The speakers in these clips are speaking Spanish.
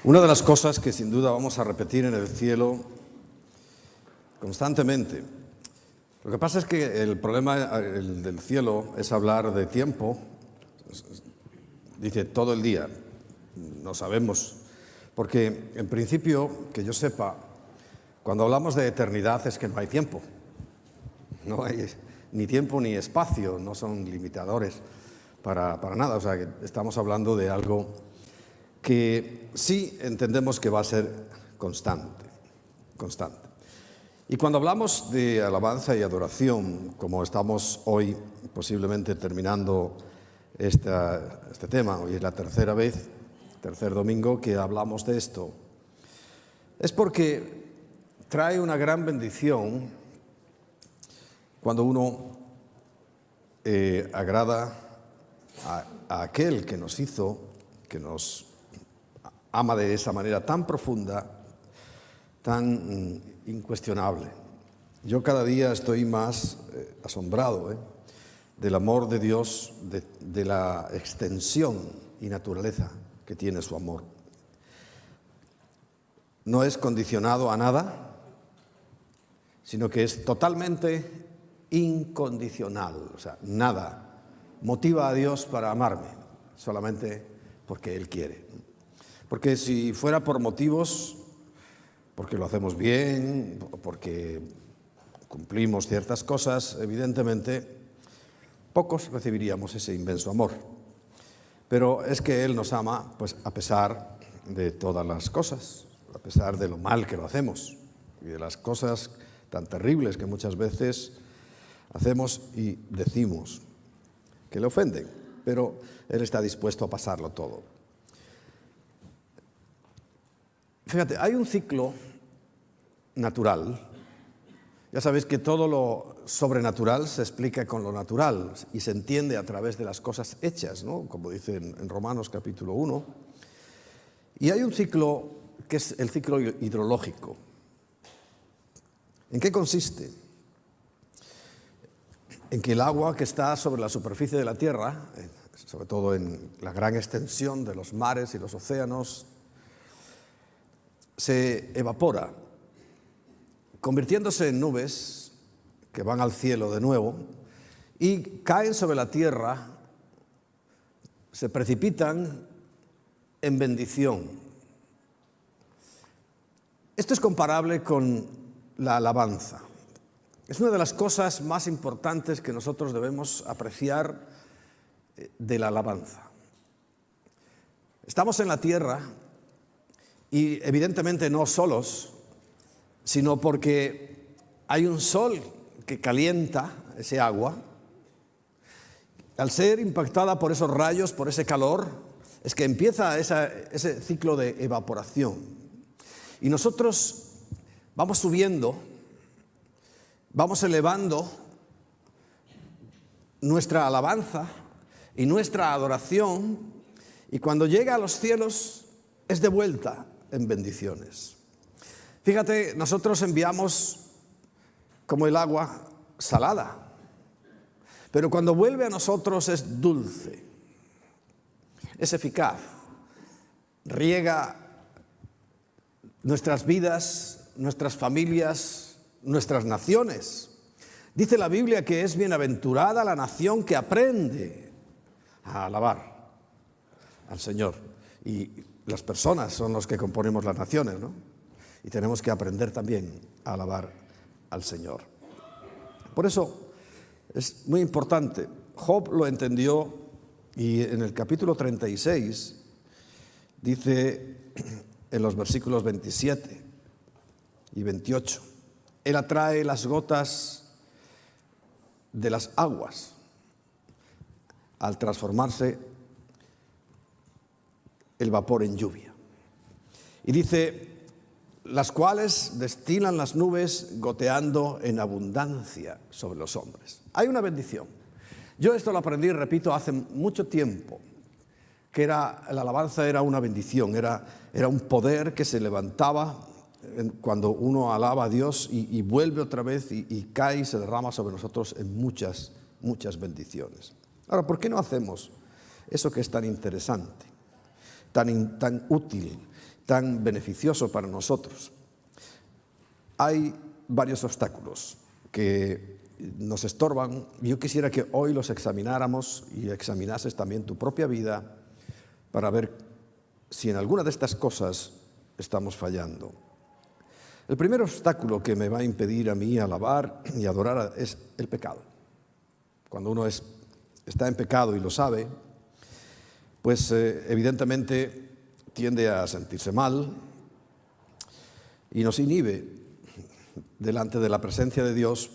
Una de las cosas que sin duda vamos a repetir en el cielo constantemente. Lo que pasa es que el problema del cielo es hablar de tiempo. Dice todo el día, no sabemos, porque en principio, que yo sepa, cuando hablamos de eternidad es que no hay tiempo. No hay ni tiempo ni espacio, no son limitadores para nada. O sea, que estamos hablando de algo que sí entendemos que va a ser constante. Y cuando hablamos de alabanza y adoración, como estamos hoy posiblemente terminando este tema, hoy es la tercer domingo que hablamos de esto, es porque trae una gran bendición cuando uno agrada a aquel que nos hizo, que nos ama de esa manera tan profunda, tan incuestionable. Yo cada día estoy más asombrado del amor de Dios, de la extensión y naturaleza que tiene su amor. No es condicionado a nada, sino que es totalmente incondicional. O sea, nada motiva a Dios para amarme, solamente porque Él quiere. Porque si fuera por motivos, porque lo hacemos bien, porque cumplimos ciertas cosas, evidentemente, pocos recibiríamos ese inmenso amor. Pero es que Él nos ama, pues a pesar de todas las cosas, a pesar de lo mal que lo hacemos y de las cosas tan terribles que muchas veces hacemos y decimos que le ofenden, pero Él está dispuesto a pasarlo todo. Fíjate, hay un ciclo natural. Ya sabéis que todo lo sobrenatural se explica con lo natural y se entiende a través de las cosas hechas, ¿no? Como dice en Romanos capítulo 1. Y hay un ciclo que es el ciclo hidrológico. ¿En qué consiste? En que el agua que está sobre la superficie de la tierra, sobre todo en la gran extensión de los mares y los océanos, se evapora, convirtiéndose en nubes que van al cielo de nuevo y caen sobre la tierra, se precipitan en bendición. Esto es comparable con la alabanza. Es una de las cosas más importantes que nosotros debemos apreciar de la alabanza. Estamos en la tierra y evidentemente no solos, sino porque hay un sol que calienta ese agua. Al ser impactada por esos rayos, por ese calor, es que empieza ese ciclo de evaporación. Y nosotros vamos subiendo, vamos elevando nuestra alabanza y nuestra adoración, y cuando llega a los cielos es de vuelta en bendiciones. Fíjate, nosotros enviamos como el agua salada, pero cuando vuelve a nosotros es dulce, es eficaz, riega nuestras vidas, nuestras familias, nuestras naciones. Dice la Biblia que es bienaventurada la nación que aprende a alabar al Señor. Y las personas son los que componemos las naciones, ¿no? Y tenemos que aprender también a alabar al Señor. Por eso es muy importante. Job lo entendió y en el capítulo 36 dice en los versículos 27 y 28, Él atrae las gotas de las aguas al transformarse el vapor en lluvia. Y dice, las cuales destilan las nubes goteando en abundancia sobre los hombres. Hay una bendición. Yo esto lo aprendí, repito, hace mucho tiempo, que la alabanza era una bendición, era un poder que se levantaba cuando uno alaba a Dios y vuelve otra vez y cae y se derrama sobre nosotros en muchas bendiciones. Ahora, ¿por qué no hacemos eso que es tan interesante, tan útil tan beneficioso para nosotros. Hay varios obstáculos que nos estorban. Yo quisiera que hoy los examináramos y examinases también tu propia vida para ver si en alguna de estas cosas estamos fallando. El primer obstáculo que me va a impedir a mí alabar y adorar es el pecado. Cuando uno está en pecado y lo sabe, pues evidentemente tiende a sentirse mal y nos inhibe delante de la presencia de Dios.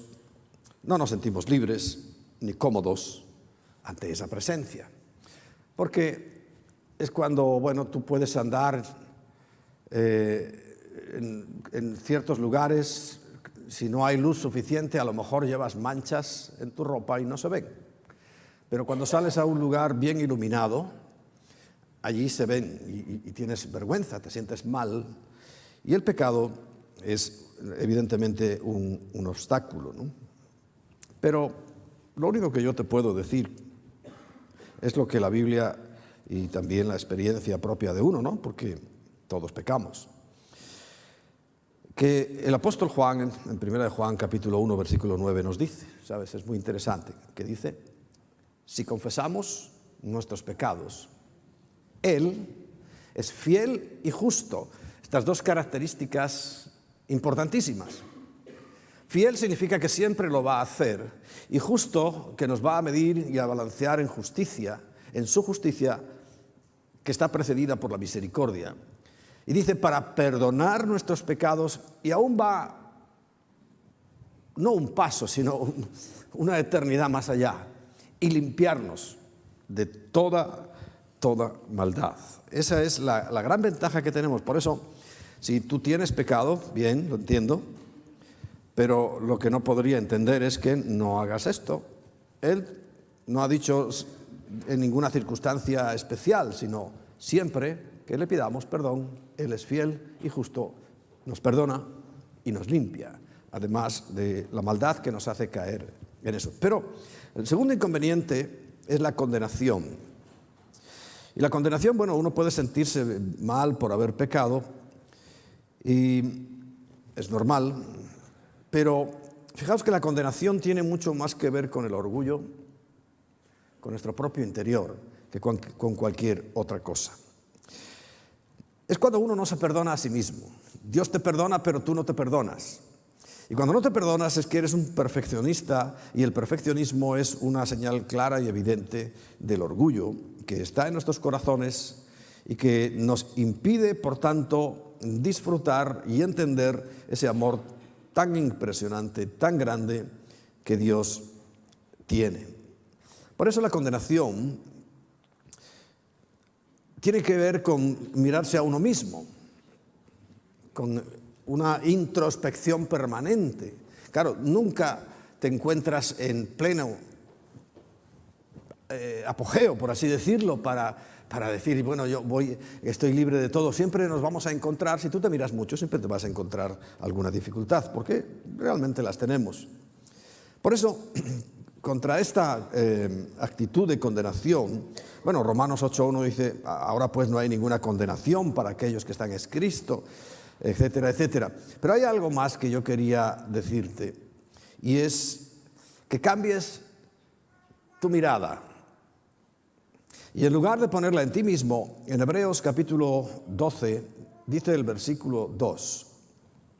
No nos sentimos libres ni cómodos ante esa presencia, porque es cuando, bueno, tú puedes andar en ciertos lugares, si no hay luz suficiente, a lo mejor llevas manchas en tu ropa y no se ven. Pero cuando sales a un lugar bien iluminado, allí se ven y tienes vergüenza, te sientes mal. Y el pecado es evidentemente un obstáculo, ¿no? Pero lo único que yo te puedo decir es lo que la Biblia y también la experiencia propia de uno, ¿no? Porque todos pecamos. Que el apóstol Juan, en 1 de Juan capítulo 1, versículo 9, nos dice, ¿sabes? Es muy interesante, que dice, si confesamos nuestros pecados, Él es fiel y justo. Estas dos características importantísimas. Fiel significa que siempre lo va a hacer, y justo, que nos va a medir y a balancear en justicia, en su justicia, que está precedida por la misericordia. Y dice, para perdonar nuestros pecados, y aún va, no un paso, sino una eternidad más allá, y limpiarnos de toda maldad. Esa es la gran ventaja que tenemos. Por eso, si tú tienes pecado, bien, lo entiendo, pero lo que no podría entender es que no hagas esto. Él no ha dicho en ninguna circunstancia especial, sino siempre que le pidamos perdón, Él es fiel y justo, nos perdona y nos limpia, además de la maldad que nos hace caer en eso. Pero el segundo inconveniente es la condenación. Y la condenación, bueno, uno puede sentirse mal por haber pecado, y es normal, pero fijaos que la condenación tiene mucho más que ver con el orgullo, con nuestro propio interior, que con cualquier otra cosa. Es cuando uno no se perdona a sí mismo. Dios te perdona, pero tú no te perdonas. Y cuando no te perdonas es que eres un perfeccionista, y el perfeccionismo es una señal clara y evidente del orgullo que está en nuestros corazones y que nos impide, por tanto, disfrutar y entender ese amor tan impresionante, tan grande que Dios tiene. Por eso la condenación tiene que ver con mirarse a uno mismo, con una introspección permanente. Claro, nunca te encuentras en pleno apogeo, por así decirlo, para decir, bueno, estoy libre de todo. Siempre nos vamos a encontrar, si tú te miras mucho, siempre te vas a encontrar alguna dificultad, porque realmente las tenemos. Por eso, contra esta actitud de condenación, bueno, Romanos 8.1 dice, ahora pues no hay ninguna condenación para aquellos que están en Cristo, etcétera, etcétera. Pero hay algo más que yo quería decirte, y es que cambies tu mirada. Y en lugar de ponerla en ti mismo, en Hebreos capítulo 12, dice el versículo 2,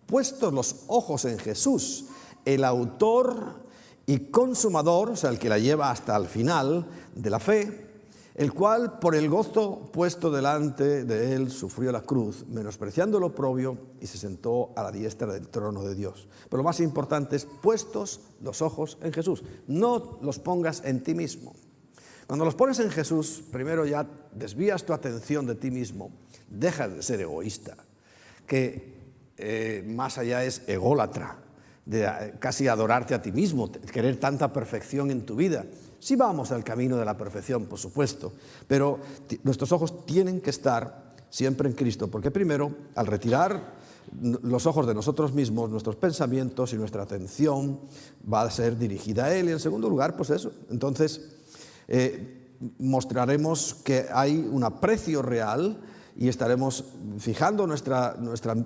puestos los ojos en Jesús, el autor y consumador, o sea, el que la lleva hasta el final de la fe, el cual por el gozo puesto delante de él sufrió la cruz, menospreciando lo oprobio, y se sentó a la diestra del trono de Dios. Pero lo más importante es puestos los ojos en Jesús. No los pongas en ti mismo. Cuando los pones en Jesús, primero ya desvías tu atención de ti mismo, dejas de ser egoísta, que más allá es ególatra, de casi adorarte a ti mismo, querer tanta perfección en tu vida. Sí vamos al camino de la perfección, por supuesto, pero nuestros ojos tienen que estar siempre en Cristo, porque primero, al retirar los ojos de nosotros mismos, nuestros pensamientos y nuestra atención va a ser dirigida a Él, y en segundo lugar, pues eso, entonces mostraremos que hay un aprecio real y estaremos fijando nuestra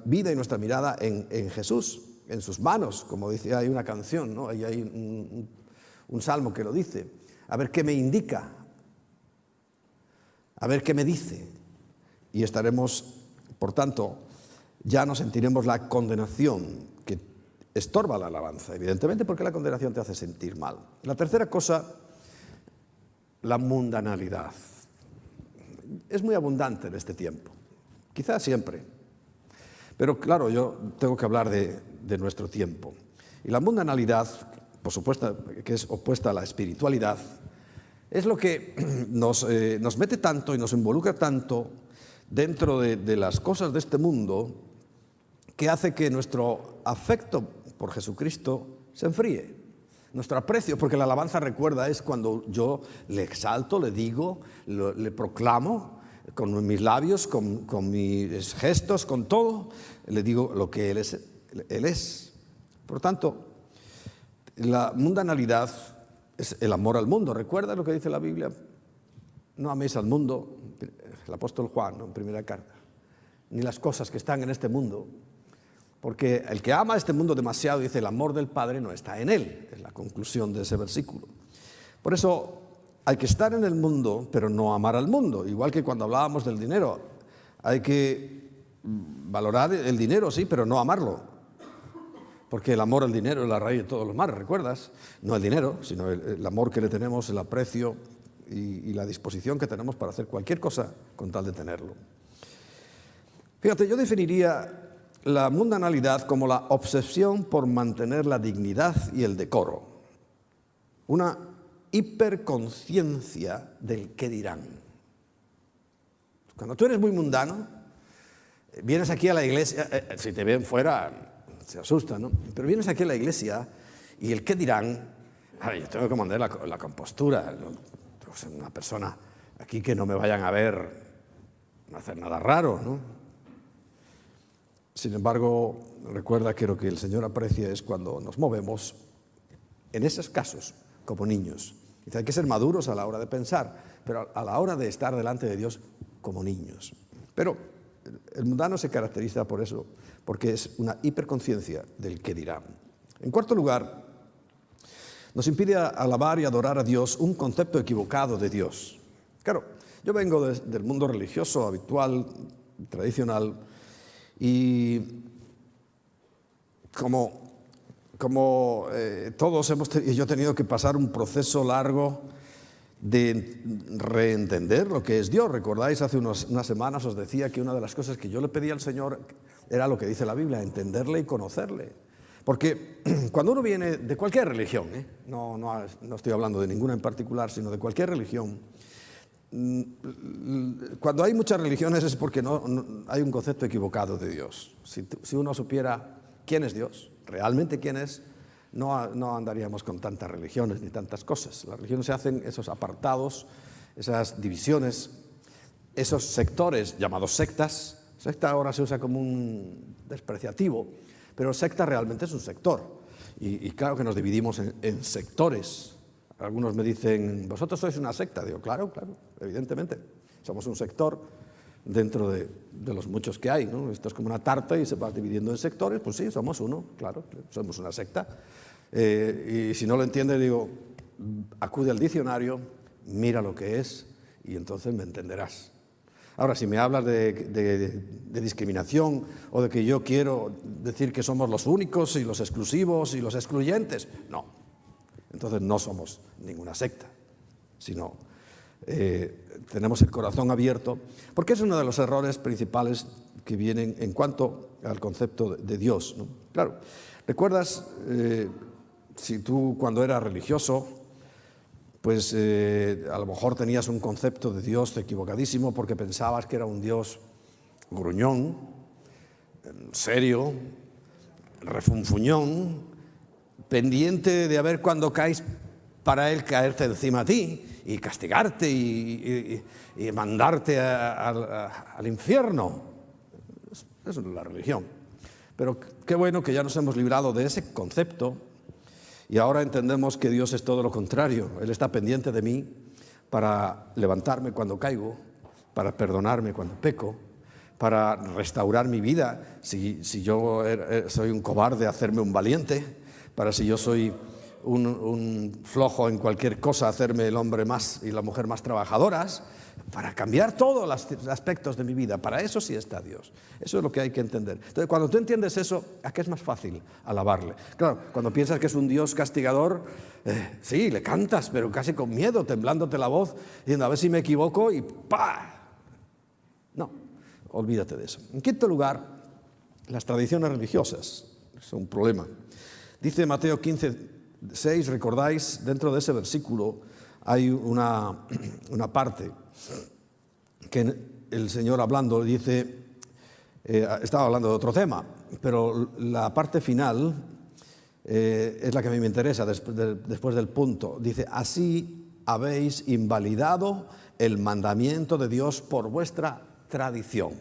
vida y nuestra mirada en Jesús, en sus manos, como dice, hay una canción, ¿no? Ahí hay un salmo que lo dice. A ver qué me indica, a ver qué me dice. Y estaremos, por tanto, ya no sentiremos la condenación que estorba la alabanza, evidentemente, porque la condenación te hace sentir mal. La tercera cosa, la mundanalidad. Es muy abundante en este tiempo, quizás siempre. Pero claro, yo tengo que hablar de nuestro tiempo. Y la mundanalidad, por supuesto, que es opuesta a la espiritualidad, es lo que nos mete tanto y nos involucra tanto dentro de las cosas de este mundo, que hace que nuestro afecto por Jesucristo se enfríe. Nuestro aprecio, porque la alabanza, recuerda, es cuando yo le exalto, le digo, le proclamo con mis labios, con mis gestos, con todo, le digo lo que Él es. Por tanto, la mundanalidad es el amor al mundo. ¿Recuerda lo que dice la Biblia? No améis al mundo, el apóstol Juan, ¿no? En primera carta, ni las cosas que están en este mundo. Porque el que ama este mundo demasiado, dice, el amor del Padre no está en él. Es la conclusión de ese versículo. Por eso hay que estar en el mundo, pero no amar al mundo. Igual que cuando hablábamos del dinero, hay que valorar el dinero, sí, pero no amarlo. Porque el amor al dinero es la raíz de todos los males, ¿recuerdas? No el dinero, sino el amor que le tenemos, el aprecio y la disposición que tenemos para hacer cualquier cosa con tal de tenerlo. Fíjate, yo definiría la mundanalidad como la obsesión por mantener la dignidad y el decoro. Una hiperconciencia del qué dirán. Cuando tú eres muy mundano, vienes aquí a la iglesia, si te ven fuera se asustan, ¿no? Pero vienes aquí a la iglesia y el qué dirán, yo tengo que mantener la compostura, tengo que ser una persona aquí que no me vayan a ver no hacer nada raro, ¿no? Sin embargo, recuerda que lo que el Señor aprecia es cuando nos movemos, en esos casos, como niños. Dice, hay que ser maduros a la hora de pensar, pero a la hora de estar delante de Dios, como niños. Pero el mundano se caracteriza por eso, porque es una hiperconciencia del qué dirán. En cuarto lugar, nos impide alabar y adorar a Dios un concepto equivocado de Dios. Claro, yo vengo del mundo religioso habitual, tradicional, y como todos yo he tenido que pasar un proceso largo de reentender lo que es Dios. Recordáis, hace unas semanas os decía que una de las cosas que yo le pedía al Señor era lo que dice la Biblia, entenderle y conocerle. Porque cuando uno viene de cualquier religión, no estoy hablando de ninguna en particular, sino de cualquier religión, cuando hay muchas religiones es porque no hay un concepto equivocado de Dios. Si uno supiera quién es Dios, realmente quién es, no andaríamos con tantas religiones ni tantas cosas. Las religiones se hacen esos apartados, esas divisiones, esos sectores llamados sectas. Secta ahora se usa como un despreciativo, pero secta realmente es un sector. Y claro que nos dividimos en sectores. Algunos me dicen, ¿vosotros sois una secta? Digo, claro, evidentemente. Somos un sector dentro de los muchos que hay, ¿no? Esto es como una tarta y se va dividiendo en sectores. Pues sí, somos uno, claro, somos una secta. Y si no lo entiendes, digo, acude al diccionario, mira lo que es y entonces me entenderás. Ahora, si me hablas de discriminación o de que yo quiero decir que somos los únicos y los exclusivos y los excluyentes, no. Entonces no somos ninguna secta, sino tenemos el corazón abierto, porque es uno de los errores principales que vienen en cuanto al concepto de Dios, ¿no? Claro, ¿recuerdas si tú cuando eras religioso, pues a lo mejor tenías un concepto de Dios equivocadísimo porque pensabas que era un Dios gruñón, serio, refunfuñón, pendiente de a ver cuándo caes para él caerte encima a ti y castigarte y mandarte al infierno. Eso es la religión. Pero qué bueno que ya nos hemos librado de ese concepto y ahora entendemos que Dios es todo lo contrario. Él está pendiente de mí para levantarme cuando caigo, para perdonarme cuando peco para restaurar mi vida, si yo soy un cobarde, hacerme un valiente, para si yo soy un flojo en cualquier cosa, hacerme el hombre más y la mujer más trabajadoras, para cambiar todos los aspectos de mi vida. Para eso sí está Dios. Eso es lo que hay que entender. Entonces, cuando tú entiendes eso, ¿a qué es más fácil? Alabarle. Claro, cuando piensas que es un Dios castigador, sí, le cantas, pero casi con miedo, temblándote la voz, diciendo, a ver si me equivoco y ¡pah! No, olvídate de eso. En quinto lugar, las tradiciones religiosas. Es un problema. Dice Mateo 15:6, recordáis, dentro de ese versículo hay una parte que el Señor hablando dice, estaba hablando de otro tema, pero la parte final es la que a mí me interesa después del punto. Dice, así habéis invalidado el mandamiento de Dios por vuestra tradición.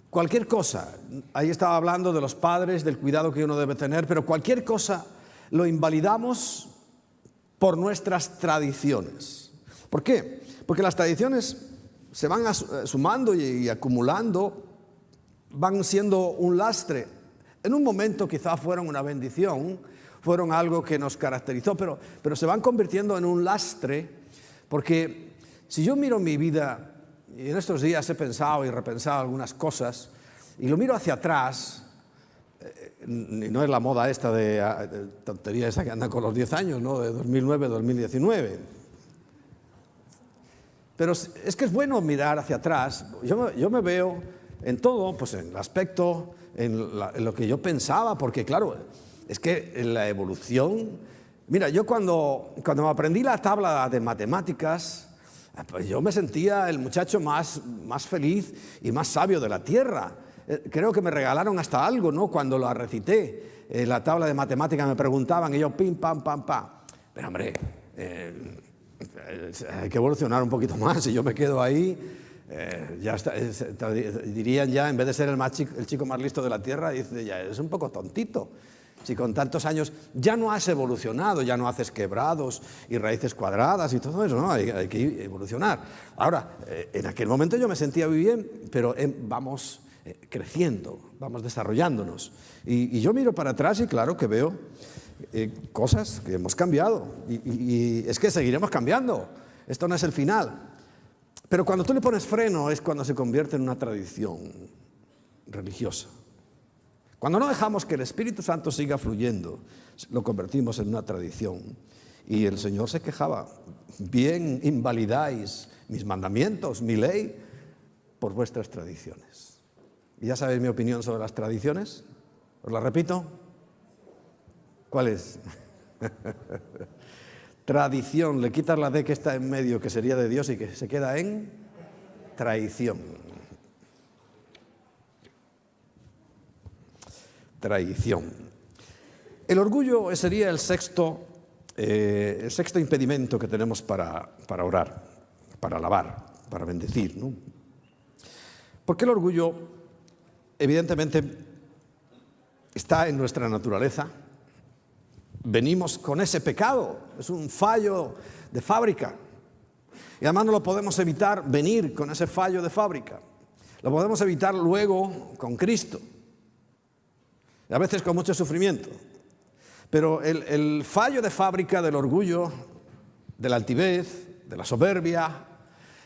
Cualquier cosa, ahí estaba hablando de los padres, del cuidado que uno debe tener, pero cualquier cosa lo invalidamos por nuestras tradiciones. ¿Por qué? Porque las tradiciones se van sumando y acumulando, van siendo un lastre. En un momento quizá fueron una bendición, fueron algo que nos caracterizó, pero se van convirtiendo en un lastre, porque si yo miro mi vida, y en estos días he pensado y repensado algunas cosas, y lo miro hacia atrás, y no es la moda esta de tontería esa que anda con los 10 años, ¿no? De 2009 2019. Pero es que es bueno mirar hacia atrás. Yo me veo en todo, pues en el aspecto, en lo que yo pensaba, porque claro, es que en la evolución... Mira, yo cuando me aprendí la tabla de matemáticas, pues yo me sentía el muchacho más feliz y más sabio de la tierra. Creo que me regalaron hasta algo, ¿no? Cuando la recité, la tabla de matemáticas me preguntaban y yo pim, pam, pam, pam. Pero hombre, hay que evolucionar un poquito más. Si yo me quedo ahí, ya está, dirían ya, en vez de ser el chico más listo de la tierra, dice, ya es un poco tontito. Si con tantos años ya no has evolucionado, ya no haces quebrados y raíces cuadradas y todo eso, ¿no? Hay que evolucionar. Ahora, en aquel momento yo me sentía muy bien, pero vamos creciendo, vamos desarrollándonos. Y yo miro para atrás y claro que veo cosas que hemos cambiado. Y es que seguiremos cambiando. Esto no es el final. Pero cuando tú le pones freno es cuando se convierte en una tradición religiosa. Cuando no dejamos que el Espíritu Santo siga fluyendo, lo convertimos en una tradición. Y el Señor se quejaba, bien invalidáis mis mandamientos, mi ley, por vuestras tradiciones. ¿Y ya sabéis mi opinión sobre las tradiciones? ¿Os la repito? ¿Cuál es? Tradición, le quitas la D que está en medio, que sería de Dios, y que se queda en traición. Traición. El orgullo sería el sexto impedimento que tenemos para orar, para alabar, para bendecir, ¿no? Porque el orgullo, evidentemente, está en nuestra naturaleza. Venimos con ese pecado, es un fallo de fábrica. Y además no lo podemos evitar venir con ese fallo de fábrica. Lo podemos evitar luego con Cristo. Y a veces con mucho sufrimiento. Pero el fallo de fábrica del orgullo, de la altivez, de la soberbia,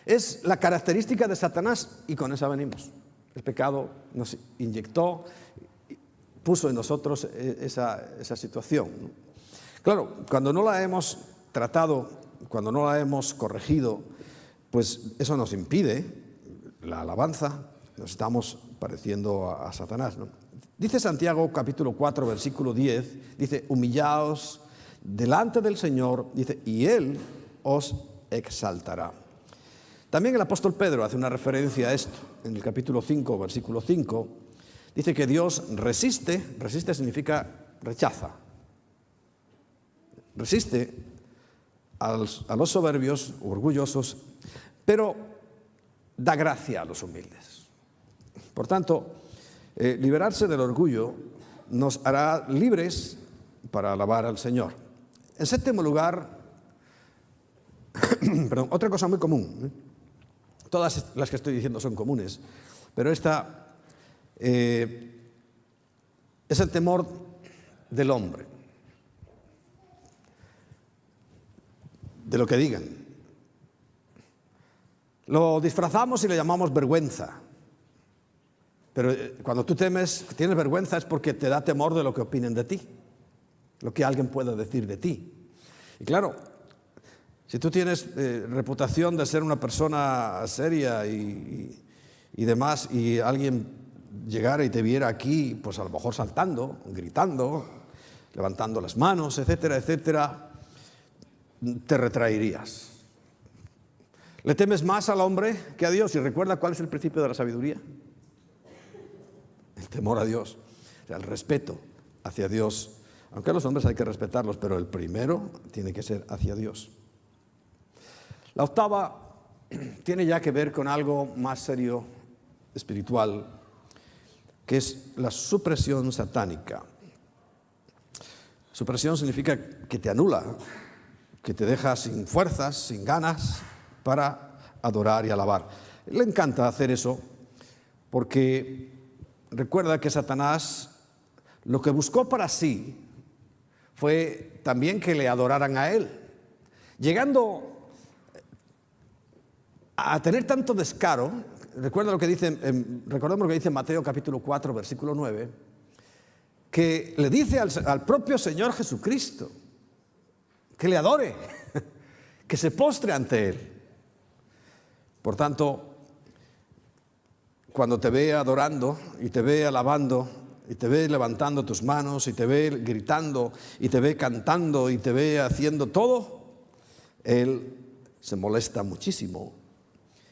es la característica de Satanás y con esa venimos. El pecado nos inyectó, puso en nosotros esa situación, ¿no? Claro, cuando no la hemos tratado, cuando no la hemos corregido, pues eso nos impide la alabanza, nos estamos pareciendo a Satanás, ¿no? Dice Santiago capítulo 4 versículo 10, dice, humillaos delante del Señor, dice, y Él os exaltará. También el apóstol Pedro hace una referencia a esto, en el capítulo 5 versículo 5, dice que Dios resiste significa rechaza, resiste a los soberbios, orgullosos, pero da gracia a los humildes. Por tanto, liberarse del orgullo nos hará libres para alabar al Señor. En séptimo lugar, otra cosa muy común, todas las que estoy diciendo son comunes, pero esta es el temor del hombre, de lo que digan. Lo disfrazamos y le llamamos vergüenza, pero cuando tú tienes vergüenza es porque te da temor de lo que opinen de ti, lo que alguien pueda decir de ti. Y claro, si tú tienes reputación de ser una persona seria y demás, y alguien llegara y te viera aquí, pues a lo mejor saltando, gritando, levantando las manos, etcétera, etcétera, te retraerías. ¿Le temes más al hombre que a Dios? Y recuerda cuál es el principio de la sabiduría. El temor a Dios, o sea, el respeto hacia Dios. Aunque a los hombres hay que respetarlos, pero el primero tiene que ser hacia Dios. La octava tiene ya que ver con algo más serio, espiritual, que es la supresión satánica. Supresión significa que te anula, que te deja sin fuerzas, sin ganas para adorar y alabar. Le encanta hacer eso porque recuerda que Satanás lo que buscó para sí fue también que le adoraran a él, llegando a tener tanto descaro. Recordemos lo que dice en Mateo capítulo 4, versículo 9, que le dice al propio Señor Jesucristo que le adore, que se postre ante Él. Por tanto, cuando te ve adorando y te ve alabando y te ve levantando tus manos y te ve gritando y te ve cantando y te ve haciendo todo, Él se molesta muchísimo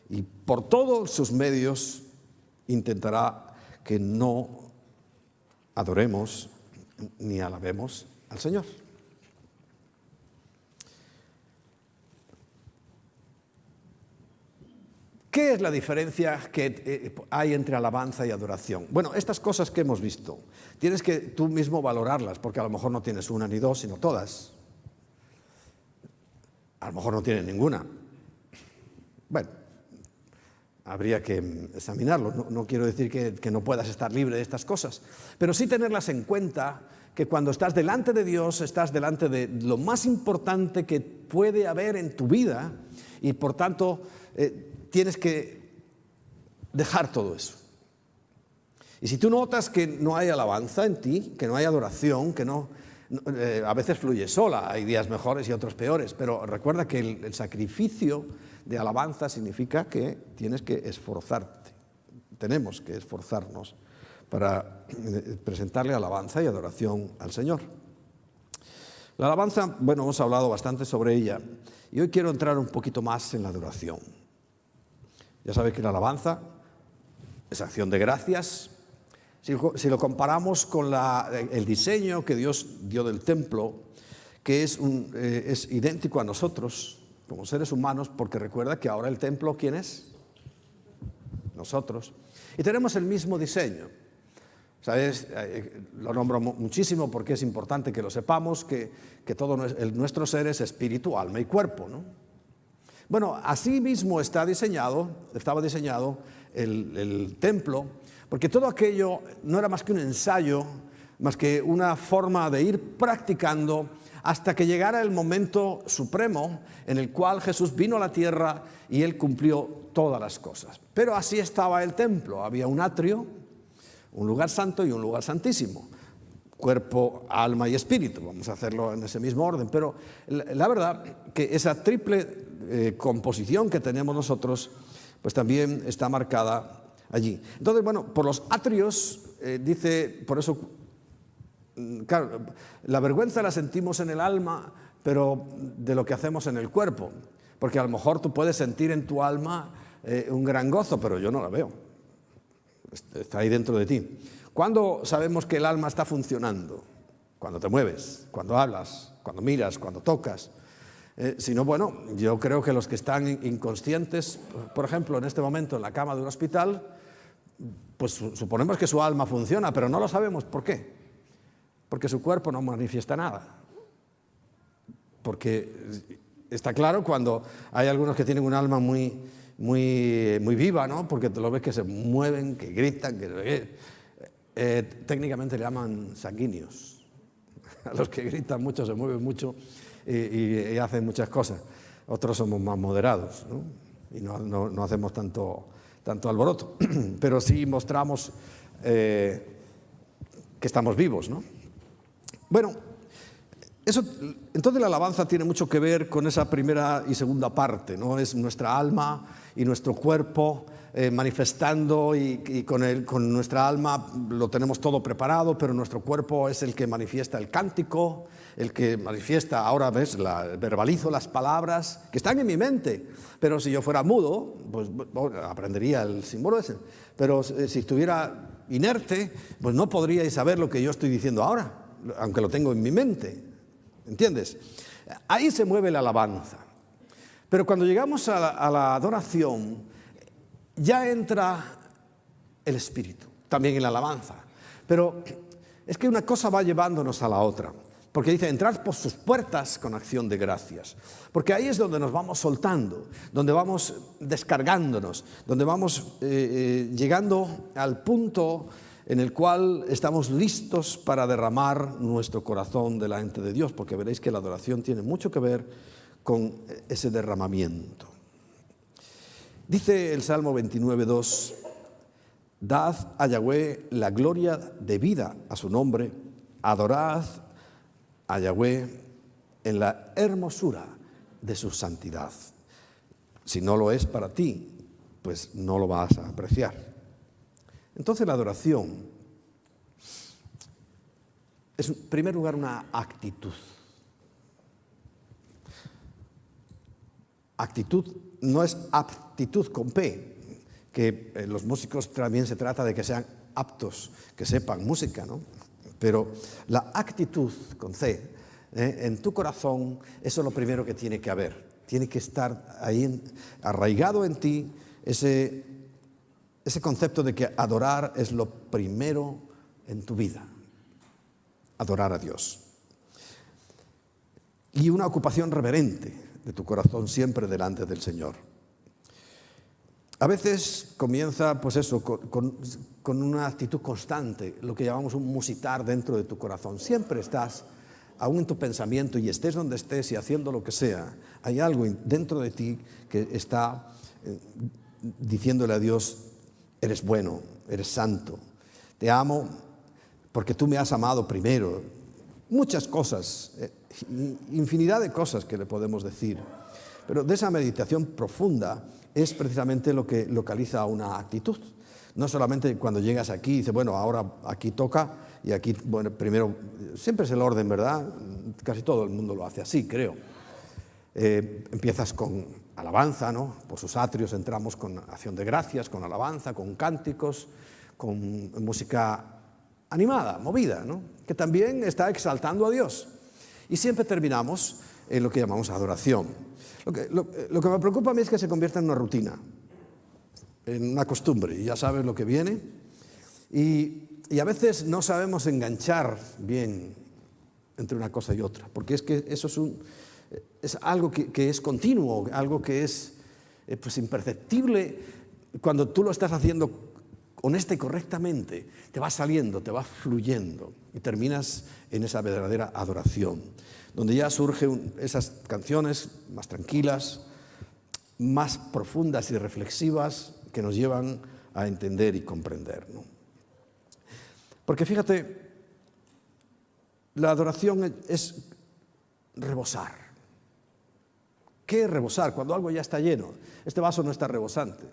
y por todos sus medios intentará que no adoremos ni alabemos al Señor. ¿Qué es la diferencia que hay entre alabanza y adoración? Bueno, estas cosas que hemos visto, tienes que tú mismo valorarlas, porque a lo mejor no tienes una ni dos, sino todas. A lo mejor no tienes ninguna. Bueno, habría que examinarlo. No quiero decir que no puedas estar libre de estas cosas, pero sí tenerlas en cuenta, que cuando estás delante de Dios, estás delante de lo más importante que puede haber en tu vida y por tanto tienes que dejar todo eso. Y si tú notas que no hay alabanza en ti, que no hay adoración, que a veces fluye sola, hay días mejores y otros peores, pero recuerda que el sacrificio de alabanza significa que tienes que esforzarte, tenemos que esforzarnos para presentarle alabanza y adoración al Señor. La alabanza, bueno, hemos hablado bastante sobre ella y hoy quiero entrar un poquito más en la adoración. Ya sabes que la alabanza es acción de gracias. Si lo comparamos con el diseño que Dios dio del templo, que es idéntico a nosotros como seres humanos, porque recuerda que ahora el templo, ¿quién es? Nosotros. Y tenemos el mismo diseño. ¿Sabes? Lo nombro muchísimo porque es importante que lo sepamos, que todo nuestro ser es espíritu, alma y cuerpo, ¿no? Bueno, así mismo estaba diseñado el templo, porque todo aquello no era más que un ensayo, más que una forma de ir practicando hasta que llegara el momento supremo en el cual Jesús vino a la tierra y Él cumplió todas las cosas. Pero así estaba el templo, había un atrio, un lugar santo y un lugar santísimo, cuerpo, alma y espíritu. Vamos a hacerlo en ese mismo orden, pero la verdad que esa triple composición que tenemos nosotros, pues también está marcada allí. Entonces, bueno, por los atrios, dice, por eso, claro, la vergüenza la sentimos en el alma, pero de lo que hacemos en el cuerpo, porque a lo mejor tú puedes sentir en tu alma un gran gozo, pero yo no la veo, está ahí dentro de ti. ¿Cuándo sabemos que el alma está funcionando? Cuando te mueves, cuando hablas, cuando miras, cuando tocas. Si no, bueno, yo creo que los que están inconscientes, por ejemplo, en este momento en la cama de un hospital, pues suponemos que su alma funciona, pero no lo sabemos. ¿Por qué? Porque su cuerpo no manifiesta nada. Porque está claro cuando hay algunos que tienen un alma muy muy viva, ¿no? Porque te lo ves que se mueven, que gritan, técnicamente le llaman sanguíneos. A los que gritan mucho, se mueven mucho y hacen muchas cosas. Otros somos más moderados, ¿no? Y no hacemos tanto alboroto, pero sí mostramos que estamos vivos, ¿no? Bueno, entonces la alabanza tiene mucho que ver con esa primera y segunda parte, ¿no? Es nuestra alma y nuestro cuerpo manifestando y con nuestra alma lo tenemos todo preparado, pero nuestro cuerpo es el que manifiesta el cántico, el que manifiesta, ahora ves, verbalizo las palabras que están en mi mente, pero si yo fuera mudo, pues aprendería el símbolo ese, pero si estuviera inerte, pues no podríais saber lo que yo estoy diciendo ahora, aunque lo tengo en mi mente, ¿entiendes? Ahí se mueve la alabanza, pero cuando llegamos a la adoración, ya entra el Espíritu, también en la alabanza, pero es que una cosa va llevándonos a la otra. Porque dice, entrad por sus puertas con acción de gracias. Porque ahí es donde nos vamos soltando, donde vamos descargándonos, donde vamos llegando al punto en el cual estamos listos para derramar nuestro corazón delante de Dios. Porque veréis que la adoración tiene mucho que ver con ese derramamiento. Dice el Salmo 29:2, dad a Yahweh la gloria debida a su nombre, adorad a Yahweh en la hermosura de su santidad. Si no lo es para ti, pues no lo vas a apreciar. Entonces la adoración es en primer lugar una actitud. Actitud no es aptitud con P, que los músicos también se trata de que sean aptos, que sepan música, ¿no? Pero la actitud, con C, en tu corazón, eso es lo primero que tiene que haber. Tiene que estar ahí arraigado en ti ese concepto de que adorar es lo primero en tu vida. Adorar a Dios. Y una ocupación reverente de tu corazón siempre delante del Señor. A veces comienza, pues eso, con una actitud constante, lo que llamamos un musitar dentro de tu corazón. Siempre estás, aún en tu pensamiento, y estés donde estés y haciendo lo que sea, hay algo dentro de ti que está diciéndole a Dios, eres bueno, eres santo, te amo porque tú me has amado primero. Muchas cosas, infinidad de cosas que le podemos decir, pero de esa meditación profunda es precisamente lo que localiza una actitud. No solamente cuando llegas aquí y dices, bueno, ahora aquí toca y aquí, bueno, primero, siempre es el orden, ¿verdad? Casi todo el mundo lo hace así, creo. Empiezas con alabanza, ¿no? Por sus atrios entramos con acción de gracias, con alabanza, con cánticos, con música animada, movida, ¿no? Que también está exaltando a Dios. Y siempre terminamos en lo que llamamos adoración. Lo que me preocupa a mí es que se convierta en una rutina, en una costumbre, y ya sabes lo que viene. Y a veces no sabemos enganchar bien entre una cosa y otra, porque es que eso es algo que es continuo, algo que es pues imperceptible. Cuando tú lo estás haciendo honesta y correctamente, te va saliendo, te va fluyendo y terminas en esa verdadera adoración, donde ya surgen esas canciones más tranquilas, más profundas y reflexivas que nos llevan a entender y comprender, ¿no? Porque fíjate, la adoración es rebosar. ¿Qué es rebosar? Cuando algo ya está lleno. Este vaso no está rebosante,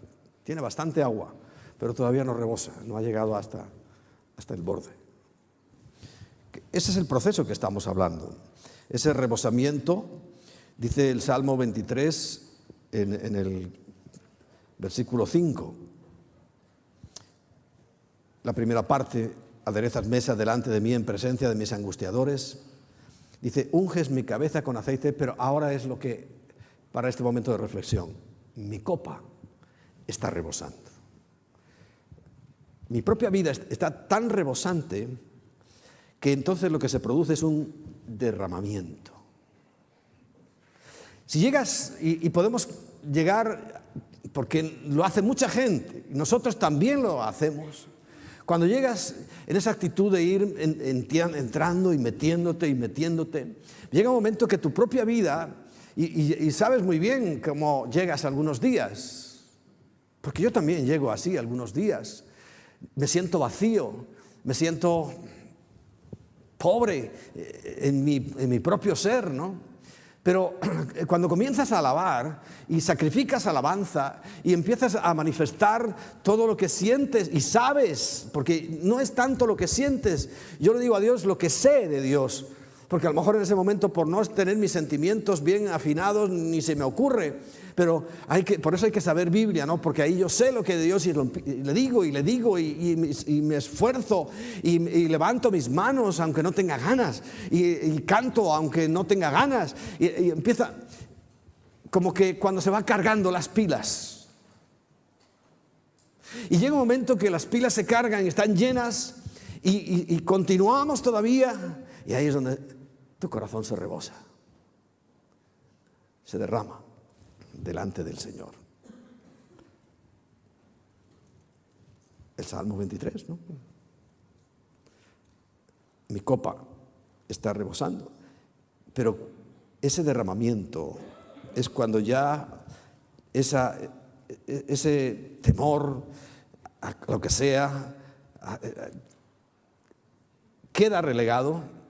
tiene bastante agua, pero todavía no rebosa, no ha llegado hasta el borde. Ese es el proceso que estamos hablando. Ese rebosamiento, dice el Salmo 23 en el versículo 5. La primera parte, aderezas mesa delante de mí en presencia de mis angustiadores. Dice, unges mi cabeza con aceite, pero ahora es lo que, para este momento de reflexión, mi copa está rebosando. Mi propia vida está tan rebosante que entonces lo que se produce es un derramamiento. Si llegas, y podemos llegar porque lo hace mucha gente, y nosotros también lo hacemos. Cuando llegas en esa actitud de ir entrando y metiéndote, llega un momento que tu propia vida, y sabes muy bien cómo llegas algunos días, porque yo también llego así algunos días, me siento vacío, me siento pobre en mi propio ser, ¿no? Pero cuando comienzas a alabar y sacrificas alabanza y empiezas a manifestar todo lo que sientes y sabes, porque no es tanto lo que sientes, yo le digo a Dios lo que sé de Dios, porque a lo mejor en ese momento por no tener mis sentimientos bien afinados ni se me ocurre, pero por eso hay que saber Biblia, ¿no? Porque ahí yo sé lo que de Dios y le digo y me esfuerzo y levanto mis manos aunque no tenga ganas y canto aunque no tenga ganas y empieza como que cuando se va cargando las pilas. Y llega un momento que las pilas se cargan y están llenas y continuamos todavía, y ahí es donde tu corazón se rebosa, se derrama delante del Señor. El Salmo 23, ¿no? Mi copa está rebosando, pero ese derramamiento es cuando ya ese temor a lo que sea queda relegado,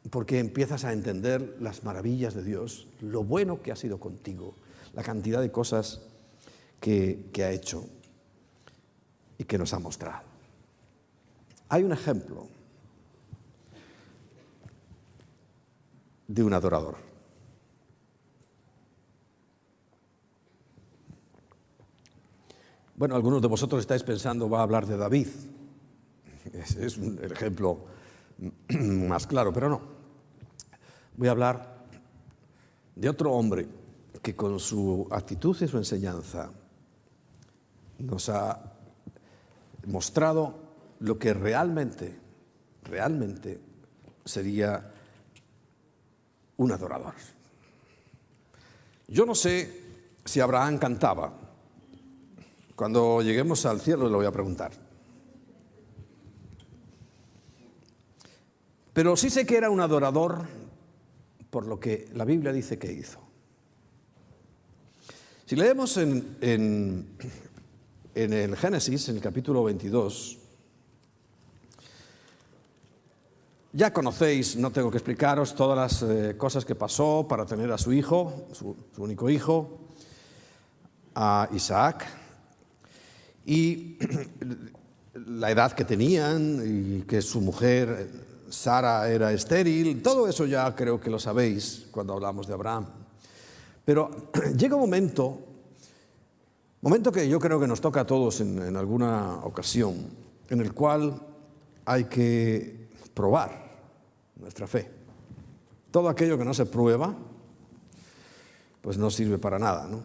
porque empiezas a entender las maravillas de Dios, lo bueno que ha sido contigo, la cantidad de cosas que ha hecho y que nos ha mostrado. Hay un ejemplo de un adorador. Bueno, algunos de vosotros estáis pensando, va a hablar de David. Es el ejemplo más claro, pero no. Voy a hablar de otro hombre que con su actitud y su enseñanza nos ha mostrado lo que realmente sería un adorador. Yo no sé si Abraham cantaba. Cuando lleguemos al cielo le voy a preguntar. Pero sí sé que era un adorador por lo que la Biblia dice que hizo. Si leemos en el Génesis, en el capítulo 22, ya conocéis, no tengo que explicaros todas las cosas que pasó para tener a su hijo, su único hijo, a Isaac, y la edad que tenían y que su mujer Sara era estéril. Todo eso ya creo que lo sabéis cuando hablamos de Abraham. Pero llega un momento que yo creo que nos toca a todos en alguna ocasión, en el cual hay que probar nuestra fe. Todo aquello que no se prueba, pues no sirve para nada, ¿no?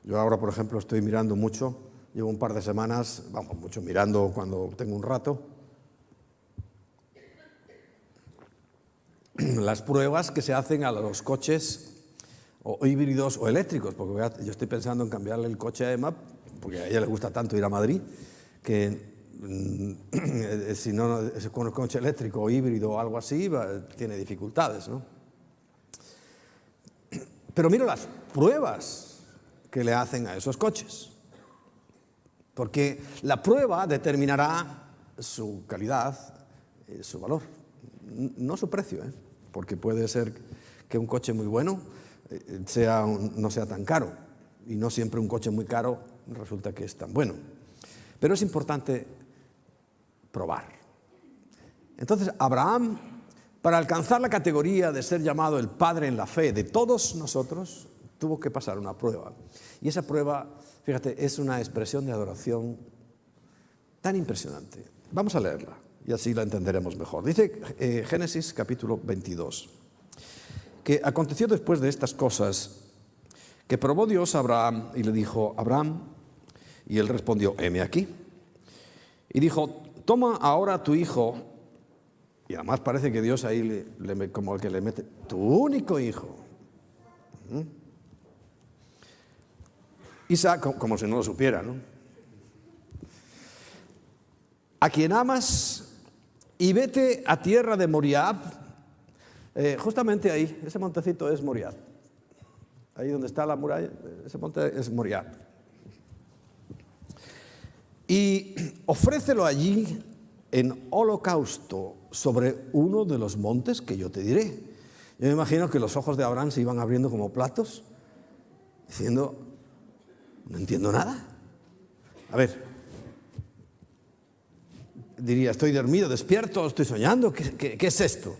Yo ahora, por ejemplo, estoy mirando mucho, llevo un par de semanas, mucho mirando cuando tengo un rato, las pruebas que se hacen a los coches o híbridos o eléctricos, porque yo estoy pensando en cambiarle el coche a Emma, porque a ella le gusta tanto ir a Madrid, que si no con el coche eléctrico o híbrido o algo así, tiene dificultades, ¿no? Pero mira las pruebas que le hacen a esos coches, porque la prueba determinará su calidad, su valor, no su precio, porque puede ser que un coche muy bueno no sea tan caro, y no siempre un coche muy caro resulta que es tan bueno. Pero es importante probar. Entonces, Abraham, para alcanzar la categoría de ser llamado el padre en la fe de todos nosotros, tuvo que pasar una prueba. Y esa prueba, fíjate, es una expresión de adoración tan impresionante. Vamos a leerla y así la entenderemos mejor. Dice Génesis capítulo 22, que aconteció después de estas cosas que probó Dios a Abraham y le dijo: Abraham, y él respondió: heme aquí. Y dijo: toma ahora a tu hijo, y además parece que Dios ahí como el que le mete, tu único hijo, Isaac, como si no lo supiera, ¿no? A quien amas, y vete a tierra de Moriab. Justamente ahí, ese montecito es Moriab. Ahí donde está la muralla, ese monte es Moriab. Y ofrécelo allí en holocausto sobre uno de los montes que yo te diré. Yo me imagino que los ojos de Abraham se iban abriendo como platos, diciendo, no entiendo nada. A ver, diría, estoy dormido, despierto, estoy soñando, ¿qué es esto?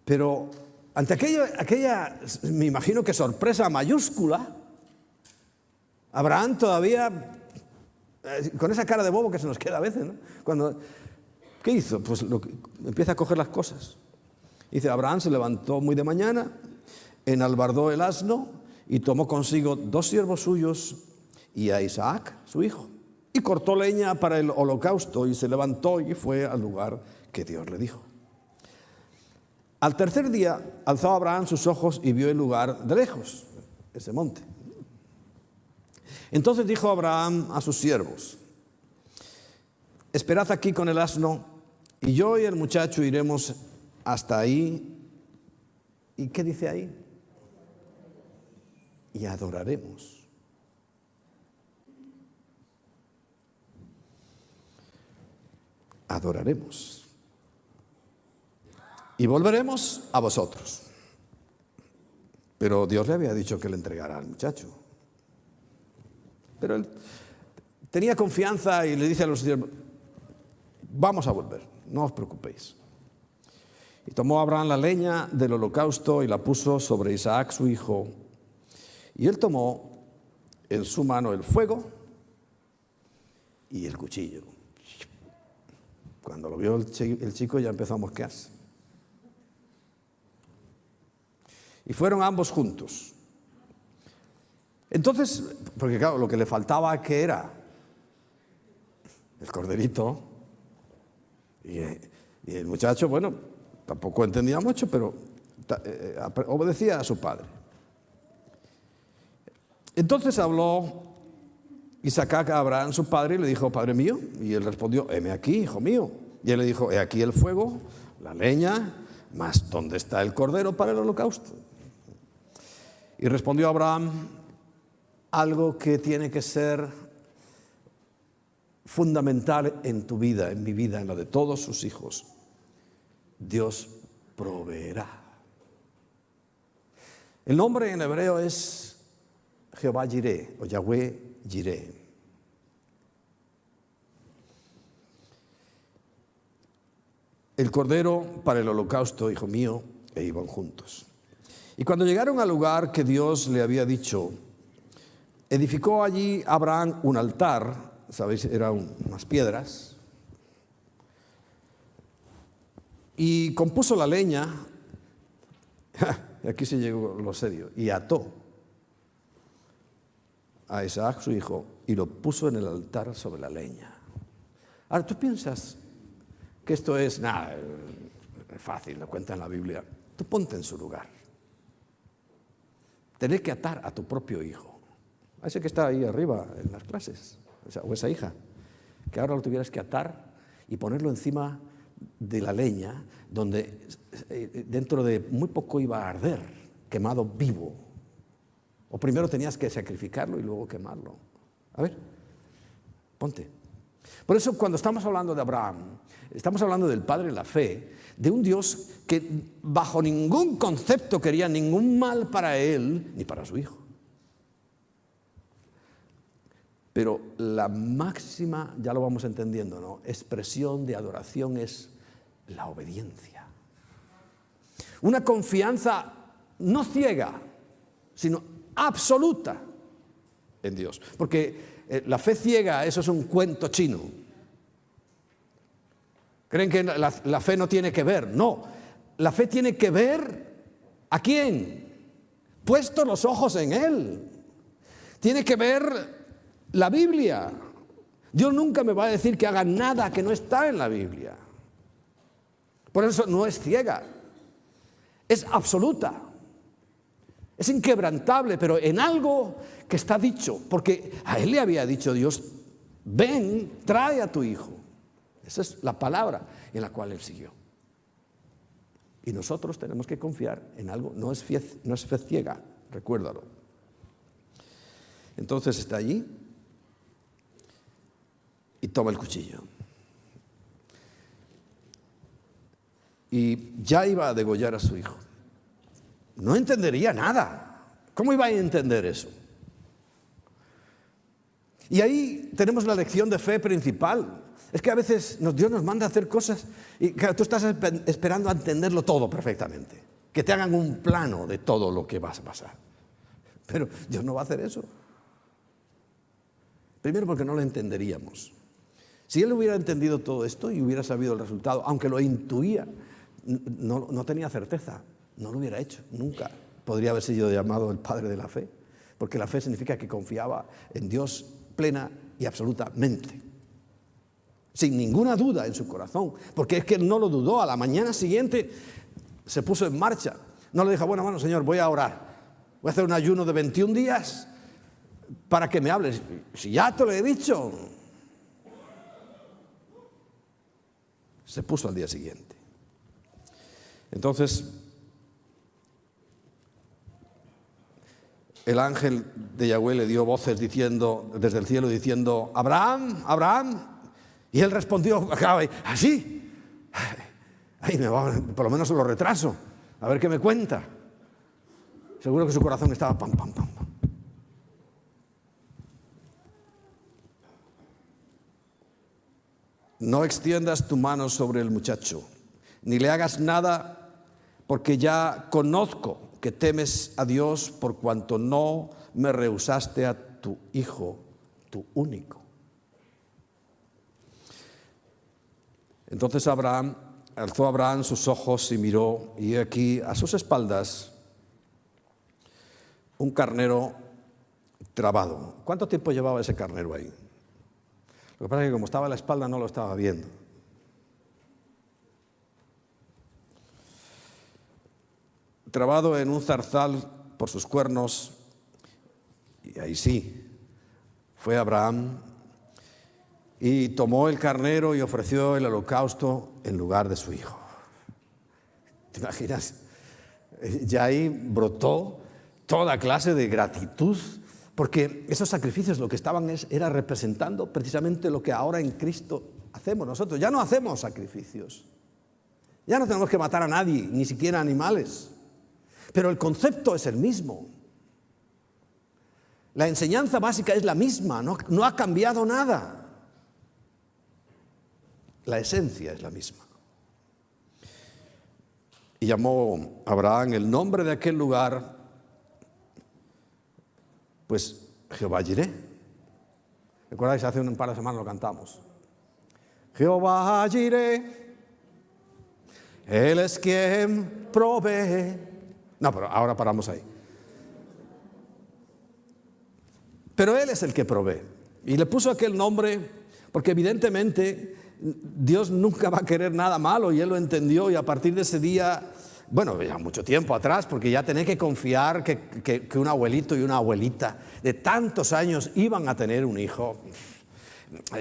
Pero ante aquella, me imagino que sorpresa mayúscula, Abraham todavía, con esa cara de bobo que se nos queda a veces, ¿no? ¿Qué hizo? Pues empieza a coger las cosas. Dice, Abraham se levantó muy de mañana, enalbardó el asno y tomó consigo 2 siervos suyos y a Isaac, su hijo, y cortó leña para el holocausto y se levantó y fue al lugar que Dios le dijo. Al tercer día alzó Abraham sus ojos y vio el lugar de lejos, ese monte. Entonces dijo Abraham a sus siervos, esperad aquí con el asno y yo y el muchacho iremos hasta ahí. ¿Y qué dice ahí? Y adoraremos. Adoraremos. Y volveremos a vosotros. Pero Dios le había dicho que le entregara al muchacho. Pero él tenía confianza y le dice a los siervos, vamos a volver, no os preocupéis. Y tomó Abraham la leña del holocausto y la puso sobre Isaac su hijo. Y él tomó en su mano el fuego y el cuchillo. Cuando lo vio el chico ya empezó a mosquearse. Y fueron ambos juntos. Entonces, porque claro, lo que le faltaba, ¿qué era? El corderito. Y el muchacho, bueno, tampoco entendía mucho, pero obedecía a su padre. Entonces habló Isaac a Abraham, su padre, y le dijo, Padre mío. Y él respondió, heme aquí, hijo mío. Y él le dijo, he aquí el fuego, la leña, mas ¿dónde está el cordero para el holocausto? Y respondió Abraham, algo que tiene que ser fundamental en tu vida, en mi vida, en la de todos sus hijos. Dios proveerá. El nombre en hebreo es Jehová Jireh o Yahweh Jireh. El cordero para el holocausto, hijo mío, e iban juntos. Y cuando llegaron al lugar que Dios le había dicho, edificó allí Abraham un altar, ¿sabéis? Eran unas piedras, y compuso la leña, y aquí se llegó lo serio, y ató a Isaac su hijo y lo puso en el altar sobre la leña. Ahora, tú piensas que esto es, nada, es fácil, lo cuenta en la Biblia. Tú ponte en su lugar. Tener que atar a tu propio hijo, a ese que está ahí arriba en las clases, o esa hija, que ahora lo tuvieras que atar y ponerlo encima de la leña, donde dentro de muy poco iba a arder, quemado vivo. O primero tenías que sacrificarlo y luego quemarlo. A ver, ponte. Por eso cuando estamos hablando de Abraham, estamos hablando del padre de la fe, de un Dios que bajo ningún concepto quería ningún mal para él ni para su hijo. Pero la máxima, ya lo vamos entendiendo, ¿no?, expresión de adoración es la obediencia. Una confianza no ciega, sino absoluta en Dios. Porque la fe ciega, eso es un cuento chino. ¿Creen que la fe no tiene que ver? No, la fe tiene que ver ¿a quién? Puestos los ojos en Él. Tiene que ver la Biblia. Dios nunca me va a decir que haga nada que no está en la Biblia. Por eso no es ciega, es absoluta. Es inquebrantable, pero en algo que está dicho, porque a él le había dicho Dios, ven, trae a tu hijo. Esa es la palabra en la cual él siguió. Y nosotros tenemos que confiar en algo, no es fe ciega, recuérdalo. Entonces está allí y toma el cuchillo. Y ya iba a degollar a su hijo. No entendería nada. ¿Cómo iba a entender eso? Y ahí tenemos la lección de fe principal. Es que a veces Dios nos manda a hacer cosas y claro, tú estás esperando a entenderlo todo perfectamente. Que te hagan un plano de todo lo que va a pasar. Pero Dios no va a hacer eso. Primero porque no lo entenderíamos. Si Él hubiera entendido todo esto y hubiera sabido el resultado, aunque lo intuía, no tenía certeza. No lo hubiera hecho, nunca. Podría haber sido llamado el padre de la fe, porque la fe significa que confiaba en Dios plena y absolutamente, sin ninguna duda en su corazón, porque es que él no lo dudó. A la mañana siguiente se puso en marcha. No le dijo, bueno, Señor, voy a orar, voy a hacer un ayuno de 21 días para que me hables. Si ya te lo he dicho. Se puso al día siguiente. Entonces, el ángel de Yahweh le dio voces desde el cielo diciendo, Abraham, Abraham. Y él respondió, así, por lo menos lo retraso, a ver qué me cuenta. Seguro que su corazón estaba pam, pam, pam, pam. No extiendas tu mano sobre el muchacho, ni le hagas nada, porque ya conozco que temes a Dios por cuanto no me rehusaste a tu hijo, tu único. Entonces alzó Abraham sus ojos y miró, y aquí a sus espaldas un carnero trabado. ¿Cuánto tiempo llevaba ese carnero ahí? Lo que pasa es que como estaba a la espalda no lo estaba viendo. Trabado en un zarzal por sus cuernos, y ahí sí, fue Abraham y tomó el carnero y ofreció el holocausto en lugar de su hijo. ¿Te imaginas? Ya ahí brotó toda clase de gratitud, porque esos sacrificios lo que estaban era representando precisamente lo que ahora en Cristo hacemos nosotros. Ya no hacemos sacrificios, ya no tenemos que matar a nadie, ni siquiera animales. Pero el concepto es el mismo. La enseñanza básica es la misma, no ha cambiado nada. La esencia es la misma. Y llamó Abraham el nombre de aquel lugar, pues Jehová Jireh. ¿Recordáis? Hace un par de semanas lo cantamos. Jehová Jireh, Él es quien provee. No, pero ahora paramos ahí. Pero Él es el que provee. Y le puso aquel nombre porque evidentemente Dios nunca va a querer nada malo, y Él lo entendió, y a partir de ese día, bueno, ya mucho tiempo atrás, porque ya tenía que confiar que un abuelito y una abuelita de tantos años iban a tener un hijo.